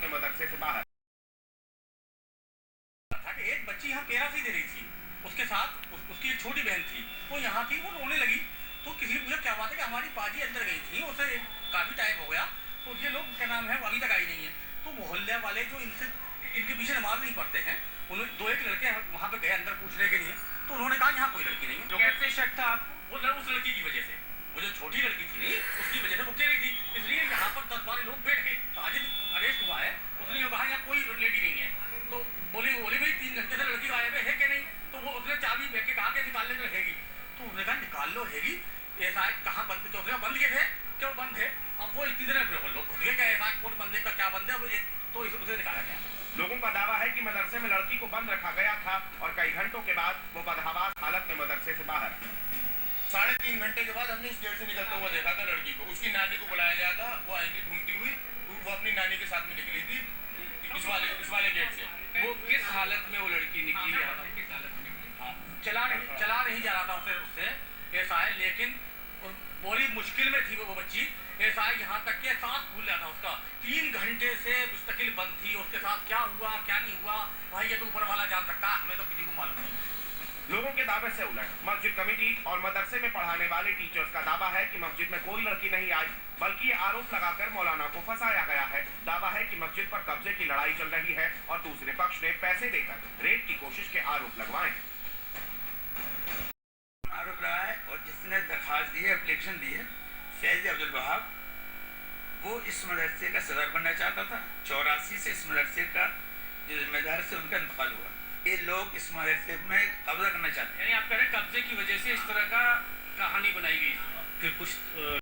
में मदरसे से बाहर। एक बच्ची यहाँ केरासी दे रही थी, उसके साथ उसकी एक छोटी बहन थी, वो यहाँ थी, वो रोने लगी। तो किसी ने पूछा क्या बात है, कि हमारी पाजी अंदर गई थी, उसे काफी टाइम हो गया, तो ये लोग क्या नाम है अभी तक आई नहीं है। तो मोहल्ले वाले जो इनके पीछे नमाज नहीं पढ़ते हैं, उन्होंने दो एक लड़के वहाँ पे गए अंदर पूछने के लिए, तो उन्होंने कहा यहाँ कोई लड़की नहीं है। कैसे शक था आपको? वो उस लड़की की वजह से, वो जो छोटी लड़की थी नहीं, उसकी वजह से वो कह रही थी, इसलिए यहाँ पर 10-12 लोग बैठ गए। साजिद अरेस्ट हुआ है, उसने कहा यहाँ कोई लेडी नहीं है। तो बोली भाई 3 घंटे से लड़की गायब है कि नहीं? तो वो उसने चाबी फेंक के कहा कि निकालने को रहेगी। तो उसने कहा निकाल लो रहेगी, ऐसा कहाँ बंद, तो उसने बंद के थे, क्यों बंद है? अब वो इतनी देर फिर लोग खुद के क्या ऐसा कौन बंदे का क्या बंद है, तो उसे निकाला गया। लोगों का दावा है कि मदरसे में लड़की को बंद रखा गया था और कई घंटों के बाद वो बदहवास हालत में मदरसे से बाहर। 3.5 घंटे के बाद हमने इस गेट से निकलता हुआ देखा था लड़की को। उसकी नानी को बुलाया गया था, वो आएंगी ढूंढती हुई, वो अपनी नानी के साथ में निकली थी इस वाले गेट से। वो किस हालत में वो लड़की निकली है? किस हालत में निकली? चला नहीं जा रहा था उससे ऐसा है, लेकिन बड़ी मुश्किल में थी वो बच्ची। ऐसा है यहाँ तक के सांस फूल रहा था उसका, 3 घंटे से मुस्तकिल बंद थी। उसके साथ क्या हुआ क्या नहीं हुआ भाई ये तो ऊपर वाला जान सकता है, हमें तो किसी को मालूम नहीं। लोगों के दावे से उलट मस्जिद कमेटी और मदरसे में पढ़ाने वाले टीचर्स का दावा है कि मस्जिद में कोई लड़की नहीं आई, बल्कि ये आरोप लगाकर मौलाना को फंसाया गया है। दावा है कि मस्जिद पर कब्जे की लड़ाई चल रही है और दूसरे पक्ष ने पैसे देकर रेप की कोशिश के आरोप लगवाए। आरोप रहा है और जिसने दरखास्त दी है, एप्लीकेशन दी है, सैयद अब्दुल वहाब, वो इस मदरसे का सदर बनना चाहता था। 84 से इस मदरसे का जो जिम्मेदार से उनका इंतकाल हुआ। ये लोग इस मदरसे में कब्जा करना चाहते हैं। यानी आप कह रहे हैं कब्जे की वजह से इस तरह का कहानी बनाई गई। फिर कुछ